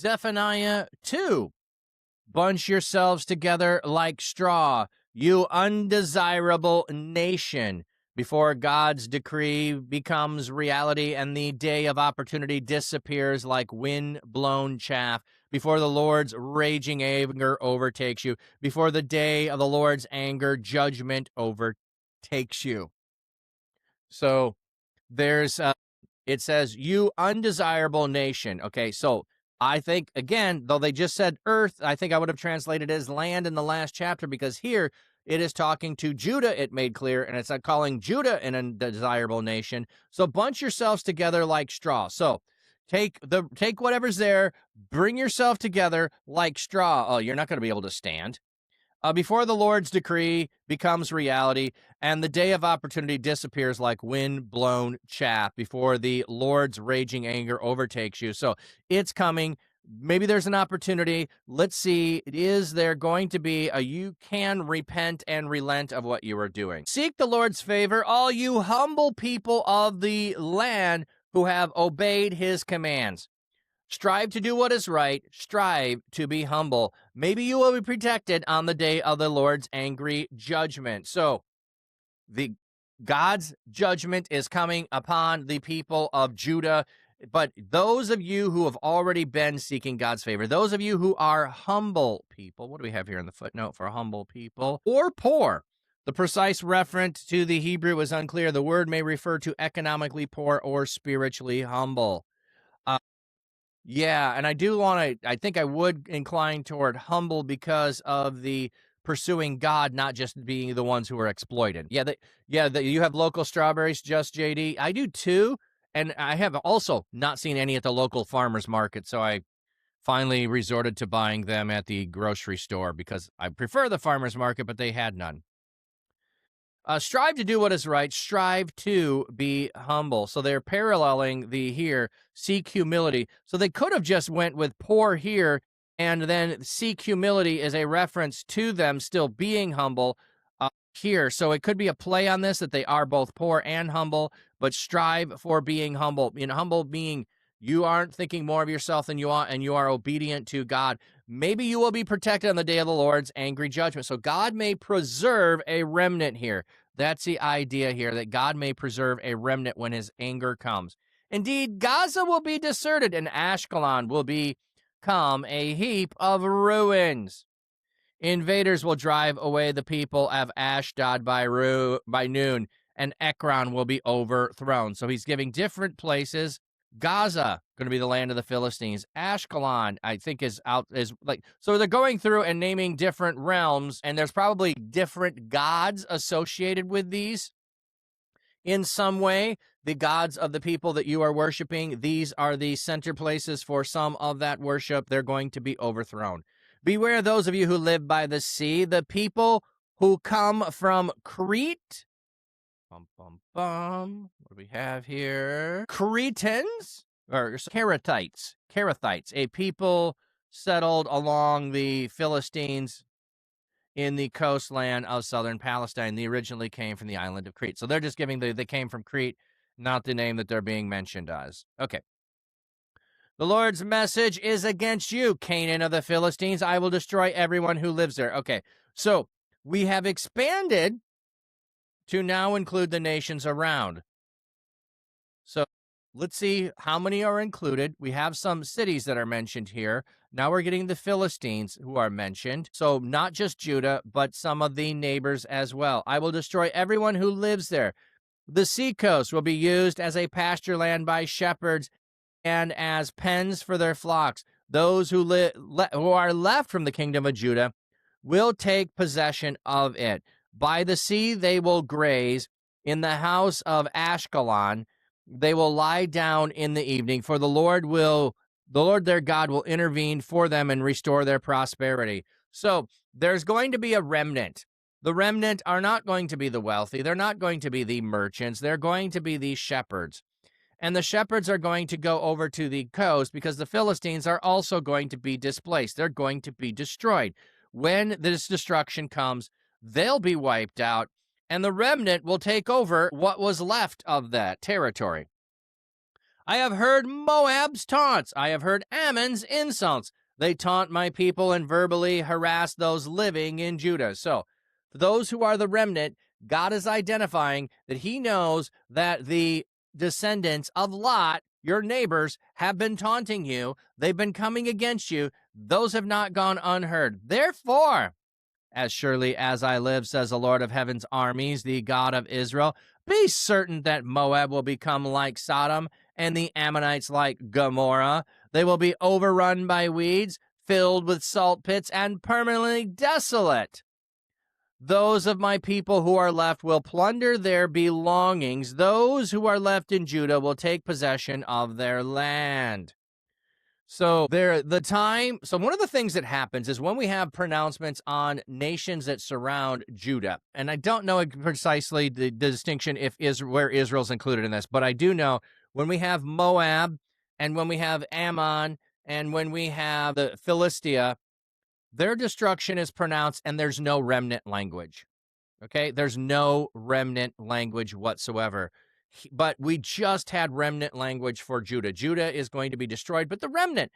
Zephaniah 2. Bunch yourselves together like straw, you undesirable nation, before God's decree becomes reality and the day of opportunity disappears like wind-blown chaff, before the Lord's raging anger overtakes you, before the day of the Lord's anger, judgment overtakes you. So there's, it says, you undesirable nation. Okay, so I think, again, though they just said earth, I think I would have translated as land in the last chapter, because here it is talking to Judah, it made clear, and it's calling Judah an undesirable nation. So bunch yourselves together like straw. So take whatever's there, bring yourself together like straw. Oh, you're not going to be able to stand. Before the Lord's decree becomes reality and the day of opportunity disappears like wind-blown chaff, before the Lord's raging anger overtakes you. So it's coming. Maybe there's an opportunity. Let's see. Is there going to be you can repent and relent of what you are doing? Seek the Lord's favor, all you humble people of the land who have obeyed his commands. Strive to do what is right. Strive to be humble. Maybe you will be protected on the day of the Lord's angry judgment. So God's judgment is coming upon the people of Judah. But those of you who have already been seeking God's favor, those of you who are humble people, what do we have here in the footnote for humble people? Or poor. The precise reference to the Hebrew is unclear. The word may refer to economically poor or spiritually humble. Yeah, and I think I would incline toward humble because of the pursuing God, not just being the ones who are exploited. You have local strawberries, just JD. I do too, and I have also not seen any at the local farmer's market, so I finally resorted to buying them at the grocery store because I prefer the farmer's market, but they had none. Strive to do what is right. Strive to be humble. So they're paralleling the here, seek humility. So they could have just went with poor here, and then seek humility is a reference to them still being humble here. So it could be a play on this, that they are both poor and humble, but strive for being humble. Humble being you aren't thinking more of yourself than you are, and you are obedient to God. Maybe you will be protected on the day of the Lord's angry judgment. So God may preserve a remnant here. That's the idea here, that God may preserve a remnant when his anger comes. Indeed, Gaza will be deserted, and Ashkelon will become a heap of ruins. Invaders will drive away the people of Ashdod by noon, and Ekron will be overthrown. So he's giving different places. Gaza, going to be the land of the Philistines. Ashkelon, I think, so they're going through and naming different realms, and there's probably different gods associated with these in some way. The gods of the people that you are worshiping, these are the center places for some of that worship. They're going to be overthrown. Beware those of you who live by the sea, the people who come from Crete. What do we have here? Cretans, or Carathites, a people settled along the Philistines in the coastland of southern Palestine. They originally came from the island of Crete. So they're just giving they came from Crete, not the name that they're being mentioned as. Okay. The Lord's message is against you, Canaan of the Philistines. I will destroy everyone who lives there. Okay, so we have expanded to now include the nations around. So let's see how many are included. We have some cities that are mentioned here. Now we're getting the Philistines who are mentioned. So not just Judah, but some of the neighbors as well. I will destroy everyone who lives there. The seacoast will be used as a pasture land by shepherds and as pens for their flocks. Those who are left from the kingdom of Judah will take possession of it. By the sea they will graze. In the house of Ashkelon they will lie down in the evening, for the Lord their God will intervene for them and restore their prosperity. So there's going to be a remnant. The remnant are not going to be the wealthy. They're not going to be the merchants. They're going to be the shepherds. And the shepherds are going to go over to the coast because the Philistines are also going to be displaced. They're going to be destroyed. When this destruction comes, they'll be wiped out, and the remnant will take over what was left of that territory. I have heard Moab's taunts. I have heard Ammon's insults. They taunt my people and verbally harass those living in Judah. So, for those who are the remnant, God is identifying that he knows that the descendants of Lot, your neighbors, have been taunting you. They've been coming against you. Those have not gone unheard. Therefore, as surely as I live, says the Lord of heaven's armies, the God of Israel, be certain that Moab will become like Sodom and the Ammonites like Gomorrah. They will be overrun by weeds, filled with salt pits, and permanently desolate. Those of my people who are left will plunder their belongings. Those who are left in Judah will take possession of their land. So one of the things that happens is when we have pronouncements on nations that surround Judah, and I don't know precisely the distinction where Israel's included in this, but I do know when we have Moab and when we have Ammon and when we have the Philistia, their destruction is pronounced and there's no remnant language. Okay, there's no remnant language whatsoever. But we just had remnant language for Judah. Judah is going to be destroyed, but the remnant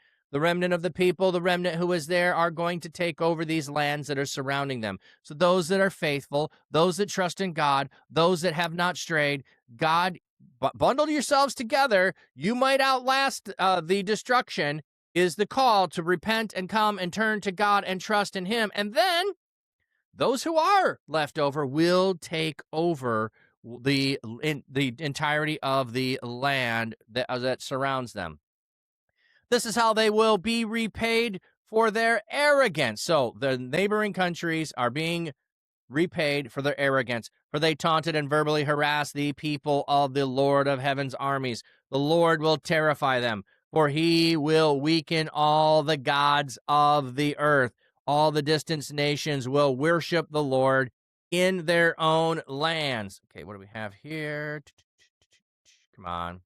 of the people, the remnant who is there, are going to take over these lands that are surrounding them. So those that are faithful, those that trust in God, those that have not strayed, God, bundle yourselves together. You might outlast the destruction, is the call to repent and come and turn to God and trust in him. And then those who are left over will take over the entirety of the land that surrounds them. This is how they will be repaid for their arrogance. So the neighboring countries are being repaid for their arrogance, for they taunted and verbally harassed the people of the Lord of heaven's armies. The Lord will terrify them, for he will weaken all the gods of the earth. All the distant nations will worship the Lord in their own lands. Okay, what do we have here? Come on.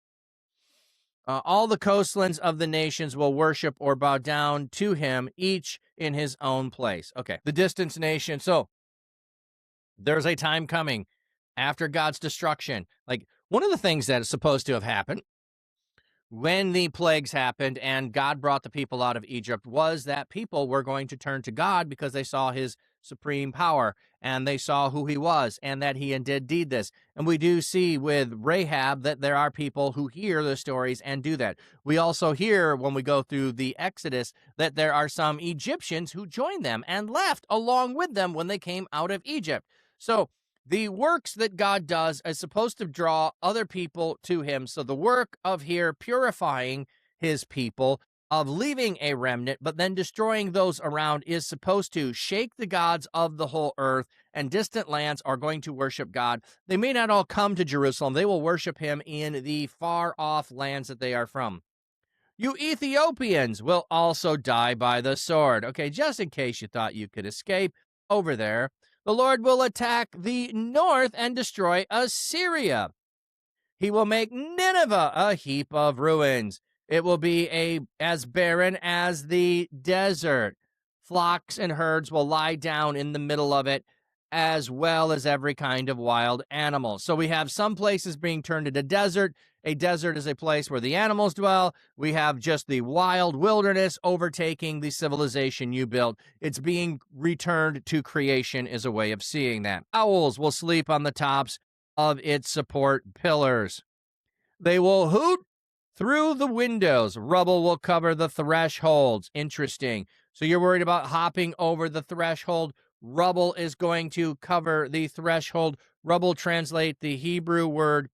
All the coastlands of the nations will worship or bow down to him, each in his own place. Okay, the distant nation. So there's a time coming after God's destruction. Like, one of the things that is supposed to have happened when the plagues happened and God brought the people out of Egypt was that people were going to turn to God because they saw his supreme power and they saw who he was and that he did this. And we do see with Rahab that there are people who hear the stories and do that. We also hear when we go through the Exodus that there are some Egyptians who joined them and left along with them when they came out of Egypt. So the works that God does is supposed to draw other people to him. So the work of here purifying his people, of leaving a remnant, but then destroying those around, is supposed to shake the gods of the whole earth, and distant lands are going to worship God. They may not all come to Jerusalem. They will worship him in the far-off lands that they are from. You Ethiopians will also die by the sword. Okay, just in case you thought you could escape over there, the Lord will attack the north and destroy Assyria. He will make Nineveh a heap of ruins. It will be as barren as the desert. Flocks and herds will lie down in the middle of it, as well as every kind of wild animal. So we have some places being turned into desert. A desert is a place where the animals dwell. We have just the wild wilderness overtaking the civilization you built. It's being returned to creation is a way of seeing that. Owls will sleep on the tops of its support pillars. They will hoot through the windows. Rubble will cover the thresholds. Interesting. So you're worried about hopping over the threshold. Rubble is going to cover the threshold. Rubble translate the Hebrew word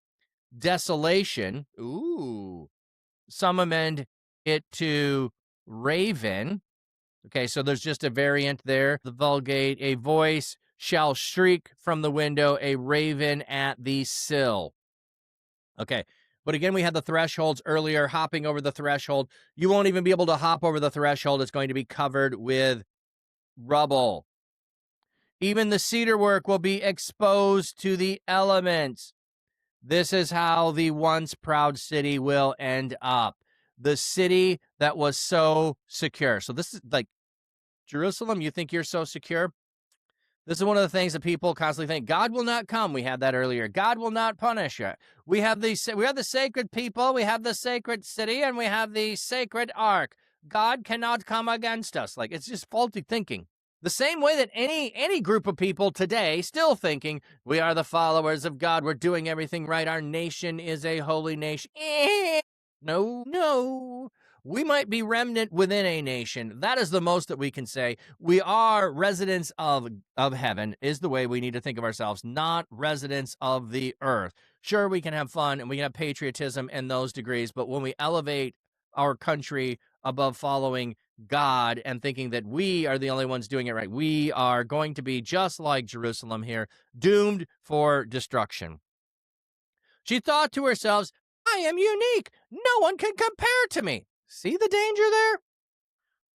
desolation. Ooh. Some amend it to raven. Okay, so there's just a variant there. The Vulgate, a voice shall shriek from the window, a raven at the sill. Okay, but again, we had the thresholds earlier, hopping over the threshold. You won't even be able to hop over the threshold. It's going to be covered with rubble. Even the cedar work will be exposed to the elements. This is how the once proud city will end up. The city that was so secure. So this is like Jerusalem. You think you're so secure? This is one of the things that people constantly think, God will not come. We had that earlier. God will not punish you. We have the sacred people, we have the sacred city, and we have the sacred ark. God cannot come against us. Like, it's just faulty thinking. The same way that any group of people today still thinking we are the followers of God, we're doing everything right, our nation is a holy nation. No, no. We might be remnant within a nation. That is the most that we can say. We are residents of heaven, is the way we need to think of ourselves, not residents of the earth. Sure, we can have fun and we can have patriotism in those degrees, but when we elevate our country above following God and thinking that we are the only ones doing it right, we are going to be just like Jerusalem here, doomed for destruction. She thought to herself, I am unique. No one can compare to me. See the danger there?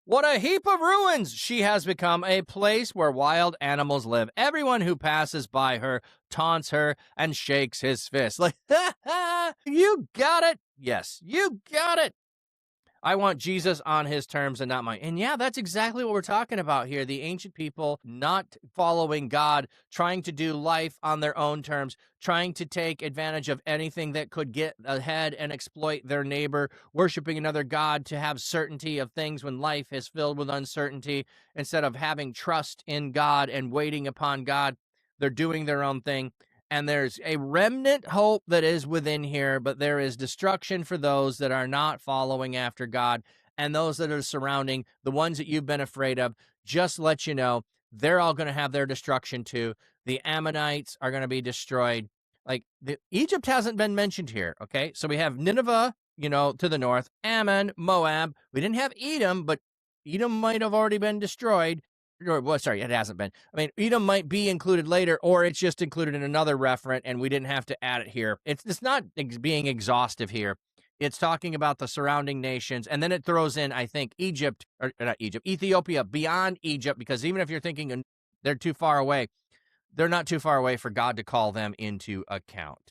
What a heap of ruins! She has become a place where wild animals live. Everyone who passes by her taunts her and shakes his fist. Like, you got it. Yes, you got it. I want Jesus on his terms and not mine. And yeah, that's exactly what we're talking about here. The ancient people not following God, trying to do life on their own terms, trying to take advantage of anything that could get ahead and exploit their neighbor, worshiping another God to have certainty of things when life is filled with uncertainty. Instead of having trust in God and waiting upon God, they're doing their own thing. And there's a remnant hope that is within here, but there is destruction for those that are not following after God, and those that are surrounding, the ones that you've been afraid of. Just let you know, they're all going to have their destruction too. The Ammonites are going to be destroyed. Like, Egypt hasn't been mentioned here, okay? So we have Nineveh, to the north, Ammon, Moab. We didn't have Edom, but Edom might have already been destroyed. Well, sorry, it hasn't been. I mean, Edom might be included later, or it's just included in another referent, and we didn't have to add it here. It's not being exhaustive here. It's talking about the surrounding nations, and then it throws in, I think, Egypt, or not Egypt, Ethiopia beyond Egypt, because even if you're thinking they're too far away, they're not too far away for God to call them into account.